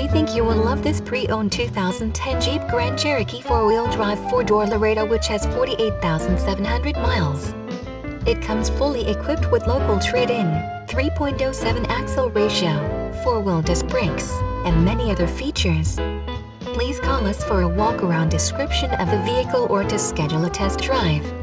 We think you will love this pre-owned 2010 Jeep Grand Cherokee 4-wheel drive 4-door Laredo, which has 48,700 miles. It comes fully equipped with local trade-in, 3.07 axle ratio, 4-wheel disc brakes, and many other features. Please call us for a walk-around description of the vehicle or to schedule a test drive.